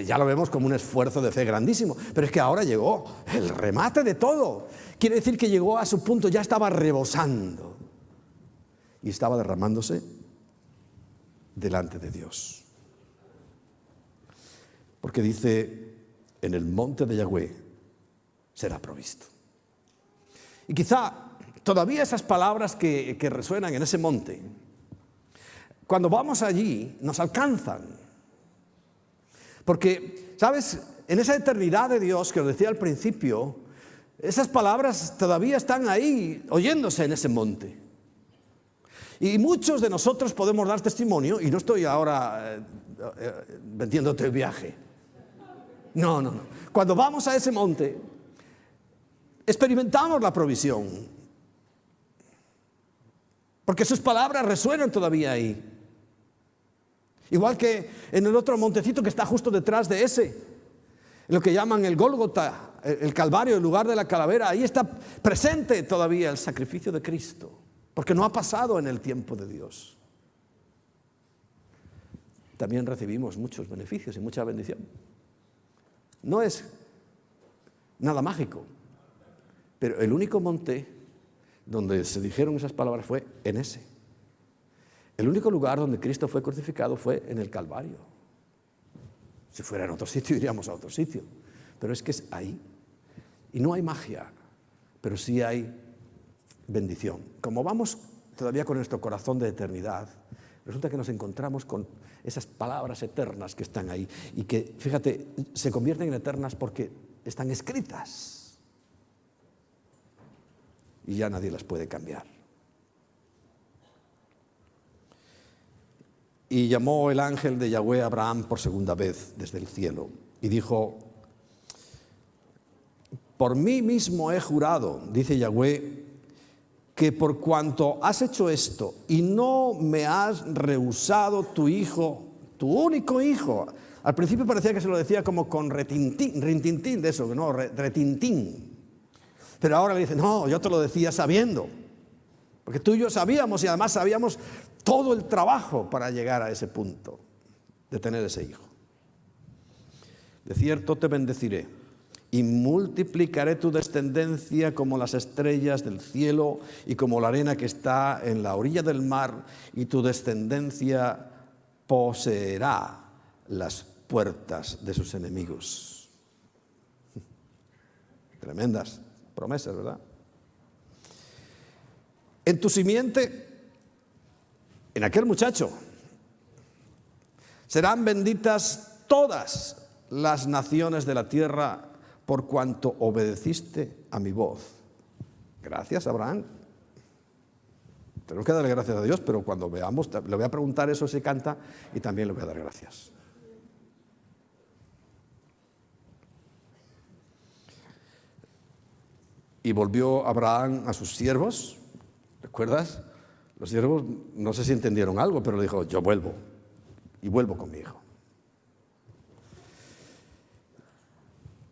Ya lo vemos como un esfuerzo de fe grandísimo, pero es que ahora llegó el remate de todo. Quiere decir que llegó a su punto, ya estaba rebosando y estaba derramándose delante de Dios. Porque dice, en el monte de Yahweh será provisto. Y quizá todavía esas palabras que resuenan en ese monte, cuando vamos allí nos alcanzan. Porque, ¿sabes? En esa eternidad de Dios que os decía al principio, esas palabras todavía están ahí oyéndose en ese monte. Y muchos de nosotros podemos dar testimonio, y no estoy ahora vendiéndote el viaje. No. Cuando vamos a ese monte, experimentamos la provisión. Porque sus palabras resuenan todavía ahí. Igual que en el otro montecito que está justo detrás de ese, lo que llaman el Gólgota, el Calvario, el lugar de la calavera, ahí está presente todavía el sacrificio de Cristo. porque no ha pasado en el tiempo de Dios. También recibimos muchos beneficios y mucha bendición. No es nada mágico, pero el único monte donde se dijeron esas palabras fue en ese. El único lugar donde Cristo fue crucificado fue en el Calvario. Si fuera en otro sitio, iríamos a otro sitio. Pero es que es ahí. Y no hay magia, pero sí hay bendición. Como vamos todavía con nuestro corazón de eternidad, resulta que nos encontramos con esas palabras eternas que están ahí y que, fíjate, se convierten en eternas porque están escritas y ya nadie las puede cambiar. Y llamó el ángel de Yahweh a Abraham por segunda vez desde el cielo y dijo: por mí mismo he jurado, dice Yahweh, que por cuanto has hecho esto y no me has rehusado tu hijo, tu único hijo. Al principio parecía que se lo decía como con rintintín de eso, no, retintín. Pero ahora le dice: no, yo te lo decía sabiendo, porque tú y yo sabíamos, y además sabíamos todo el trabajo para llegar a ese punto de tener ese hijo. De cierto te bendeciré y multiplicaré tu descendencia como las estrellas del cielo y como la arena que está en la orilla del mar, y tu descendencia poseerá las puertas de sus enemigos. Tremendas promesas, ¿verdad? En tu simiente, en aquel muchacho, serán benditas todas las naciones de la tierra por cuanto obedeciste a mi voz. Gracias, Abraham. Tenemos que darle gracias a Dios, pero cuando veamos, le voy a preguntar eso si canta y también le voy a dar gracias. Y volvió Abraham a sus siervos, ¿recuerdas? Los siervos no sé si entendieron algo, pero le dijo: yo vuelvo, y vuelvo con mi hijo.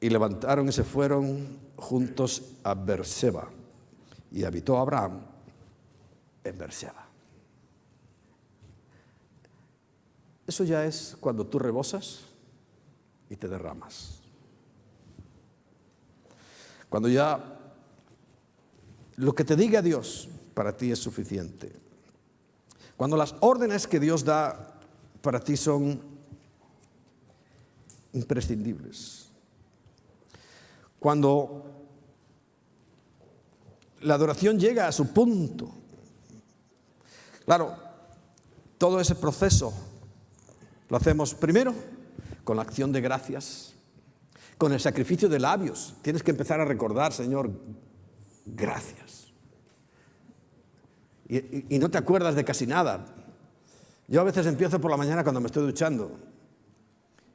Y levantaron y se fueron juntos a Beerseba, y habitó Abraham en Beerseba. Eso ya es cuando tú rebosas y te derramas. Cuando ya lo que te diga Dios para ti es suficiente. Cuando las órdenes que Dios da para ti son imprescindibles. Cuando la adoración llega a su punto. Claro, todo ese proceso lo hacemos primero con la acción de gracias, con el sacrificio de labios. Tienes que empezar a recordar: Señor, gracias. Y no te acuerdas de casi nada. Yo a veces empiezo por la mañana cuando me estoy duchando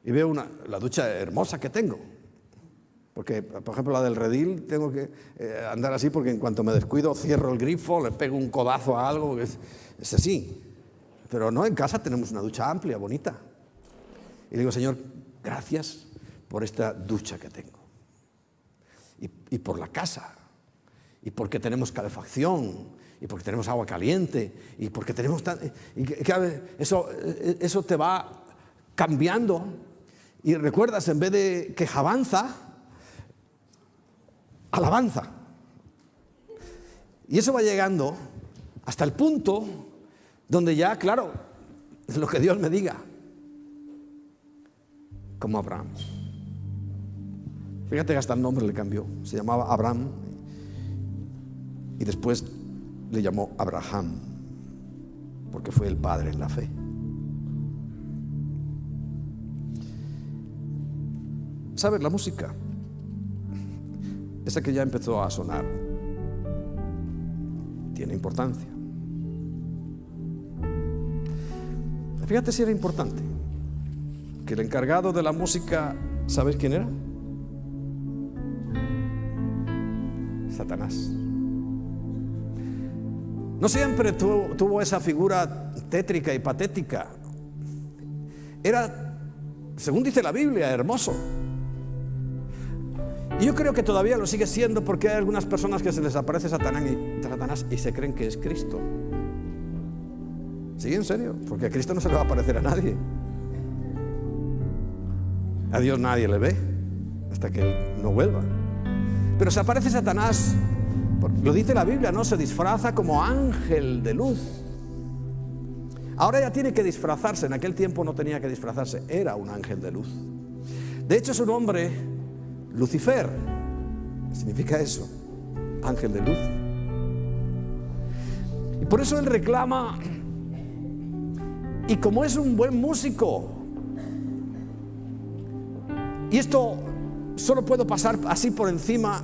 y veo la ducha hermosa que tengo. Porque, por ejemplo, la del redil, tengo que andar así porque en cuanto me descuido cierro el grifo, le pego un codazo a algo, es así. Pero no, en casa tenemos una ducha amplia, bonita. Y digo: Señor, gracias por esta ducha que tengo. Y por la casa. Y porque tenemos calefacción. Y porque tenemos agua caliente. Y porque tenemos... Eso te va cambiando. Y recuerdas, en vez de quejabanza, alabanza. Y eso va llegando hasta el punto donde ya, claro, es lo que Dios me diga. Como Abraham. Fíjate que hasta el nombre le cambió. Se llamaba Abraham y después le llamó Abraham, porque fue el padre en la fe. ¿Sabes? La música, esa que ya empezó a sonar, tiene importancia. Fíjate si era importante que el encargado de la música, ¿sabes quién era? Satanás. No siempre tuvo esa figura tétrica y patética. Era, según dice la Biblia, hermoso. Y yo creo que todavía lo sigue siendo, porque hay algunas personas que se les aparece Satanás y se creen que es Cristo. Sí, en serio, porque a Cristo no se le va a aparecer a nadie. A Dios nadie le ve hasta que Él no vuelva. Pero se aparece Satanás, lo dice la Biblia, ¿no? Se disfraza como ángel de luz. Ahora ya tiene que disfrazarse. En aquel tiempo no tenía que disfrazarse, era un ángel de luz. De hecho, su nombre, Lucifer, significa eso, ángel de luz. Y por eso él reclama, y como es un buen músico, y esto solo puedo pasar así por encima,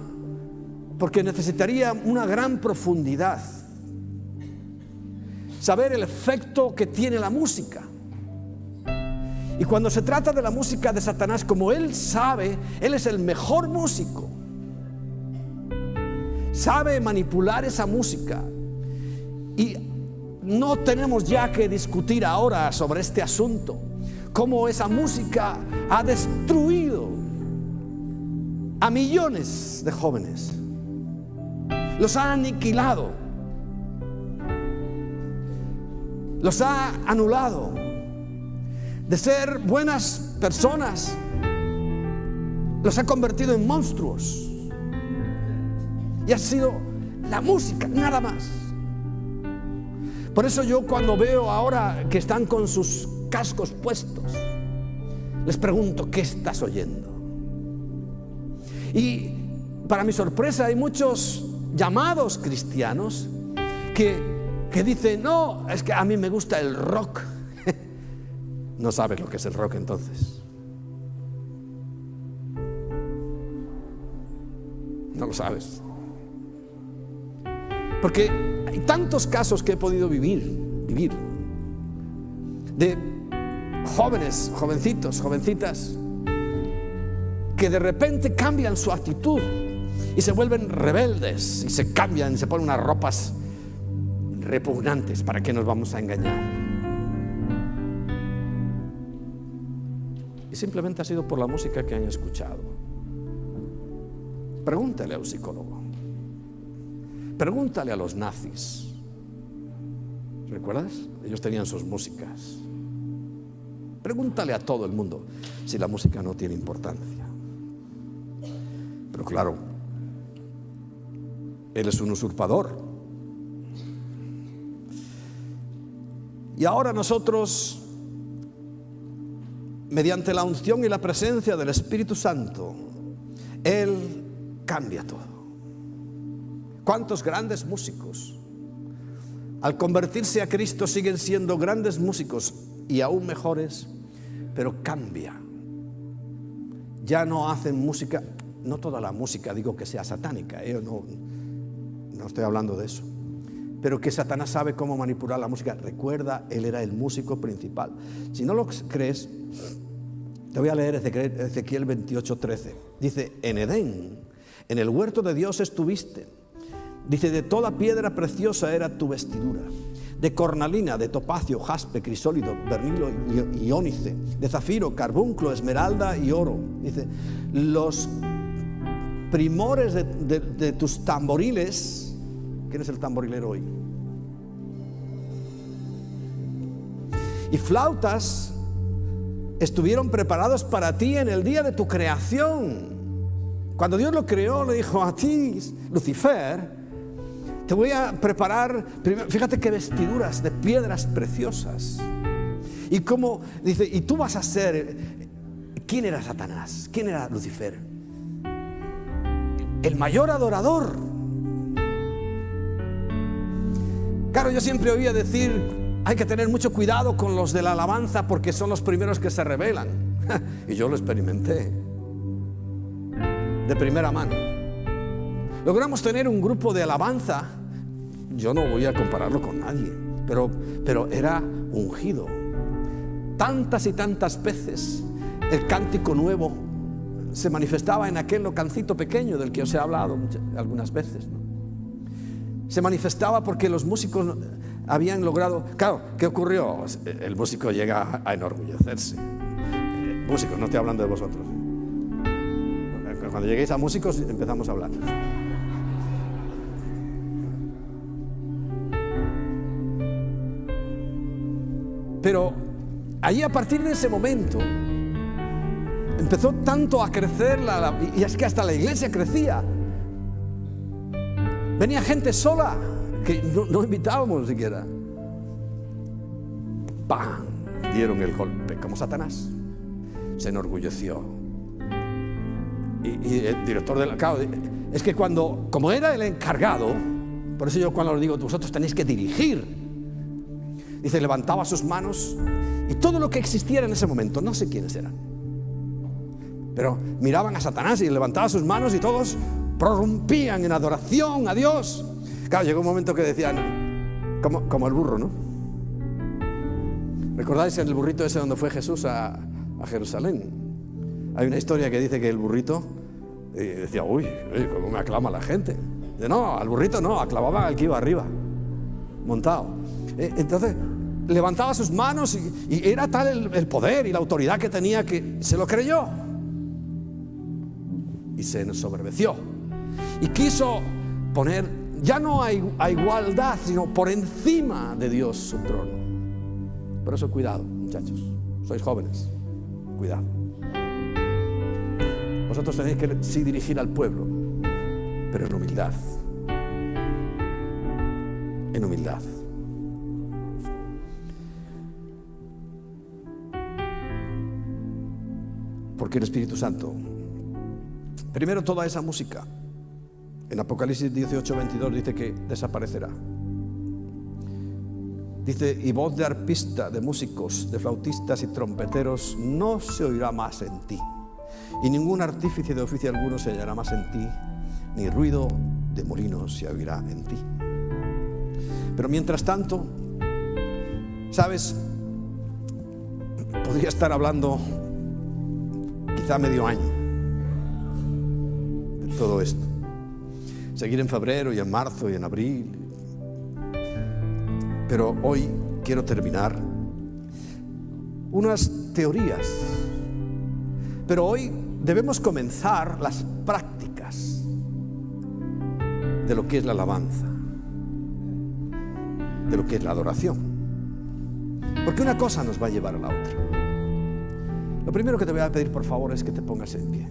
porque necesitaría una gran profundidad, saber el efecto que tiene la música. Y cuando se trata de la música de Satanás, como él sabe, él es el mejor músico, sabe manipular esa música. Y no tenemos ya que discutir ahora sobre este asunto, cómo esa música ha destruido a millones de jóvenes, los ha aniquilado, los ha anulado. De ser buenas personas, los ha convertido en monstruos. Y ha sido la música, nada más. Por eso yo, cuando veo ahora que están con sus cascos puestos, les pregunto, ¿qué estás oyendo? Y para mi sorpresa hay muchos llamados cristianos que dicen, no, es que a mí me gusta el rock. No sabes lo que es el rock entonces. No lo sabes. Porque hay tantos casos que he podido vivir de jóvenes, jovencitos, jovencitas, que de repente cambian su actitud y se vuelven rebeldes y se cambian, se ponen unas ropas repugnantes. ¿Para qué nos vamos a engañar? Y simplemente ha sido por la música que han escuchado. Pregúntale a un psicólogo, pregúntale a los nazis. ¿Recuerdas? Ellos tenían sus músicas. Pregúntale a todo el mundo si la música no tiene importancia. Pero claro, él es un usurpador. Y ahora nosotros, mediante la unción y la presencia del Espíritu Santo, Él cambia todo. ¿Cuántos grandes músicos, al convertirse a Cristo, siguen siendo grandes músicos y aún mejores, pero cambia? Ya no hacen música, no toda la música digo que sea satánica, no estoy hablando de eso, pero que Satanás sabe cómo manipular la música. Recuerda, él era el músico principal. Si no lo crees, te voy a leer Ezequiel 28:13. Dice, en Edén, en el huerto de Dios estuviste. Dice, de toda piedra preciosa era tu vestidura, de cornalina, de topacio, jaspe, crisólito, bernilo y ónice, de zafiro, carbunclo, esmeralda y oro. Dice, los primores de tus tamboriles. ¿Quién es el tamborilero hoy? Y flautas estuvieron preparados para ti en el día de tu creación. Cuando Dios lo creó, le dijo a ti, Lucifer, te voy a preparar, fíjate qué vestiduras de piedras preciosas. Y cómo, dice, y tú vas a ser, ¿quién era Satanás? ¿Quién era Lucifer? El mayor adorador. Claro, yo siempre oía decir, hay que tener mucho cuidado con los de la alabanza porque son los primeros que se rebelan. Y yo lo experimenté de primera mano. Logramos tener un grupo de alabanza, yo no voy a compararlo con nadie, pero era ungido. Tantas y tantas veces el cántico nuevo se manifestaba en aquel locancito pequeño del que os he hablado algunas veces, ¿no? Se manifestaba porque los músicos habían logrado. Claro, ¿qué ocurrió? El músico llega a enorgullecerse. Músicos, no estoy hablando de vosotros. Cuando lleguéis a músicos empezamos a hablar. Pero allí, a partir de ese momento, empezó tanto a crecer, y es que hasta la iglesia crecía. Venía gente sola, que no invitábamos siquiera. ¡Pam! Dieron el golpe, como Satanás. Se enorgulleció. Y el director del... Claro, es que como era el encargado, por eso yo cuando lo digo, vosotros tenéis que dirigir. Dice, levantaba sus manos y todo lo que existiera en ese momento, no sé quiénes eran, pero miraban a Satanás y levantaba sus manos y todos prorrumpían en adoración a Dios. Claro, llegó un momento que decían, como el burro, ¿no? ¿Recordáis el burrito ese donde fue Jesús a Jerusalén? Hay una historia que dice que el burrito decía, uy, cómo me aclama la gente. Dice, no, al burrito no, aclamaban al que iba arriba, montado. Entonces levantaba sus manos y era tal el poder y la autoridad que tenía que se lo creyó y se ensoberbeció y quiso poner ya no a igualdad, sino por encima de Dios su trono. Por eso cuidado, muchachos, sois jóvenes, cuidado. Vosotros tenéis que sí dirigir al pueblo, pero en humildad. En humildad. Porque el Espíritu Santo, primero, toda esa música en Apocalipsis 18:22 dice que desaparecerá. Dice, y voz de arpista, de músicos, de flautistas y trompeteros no se oirá más en ti, y ningún artífice de oficio alguno se hallará más en ti, ni ruido de molinos se oirá en ti. Pero mientras tanto, ¿sabes? Podría estar hablando quizá medio año de todo esto, seguir en febrero y en marzo y en abril, pero hoy quiero terminar unas teorías, pero hoy debemos comenzar las prácticas de lo que es la alabanza, de lo que es la adoración, porque una cosa nos va a llevar a la otra. Lo primero que te voy a pedir, por favor, es que te pongas en pie.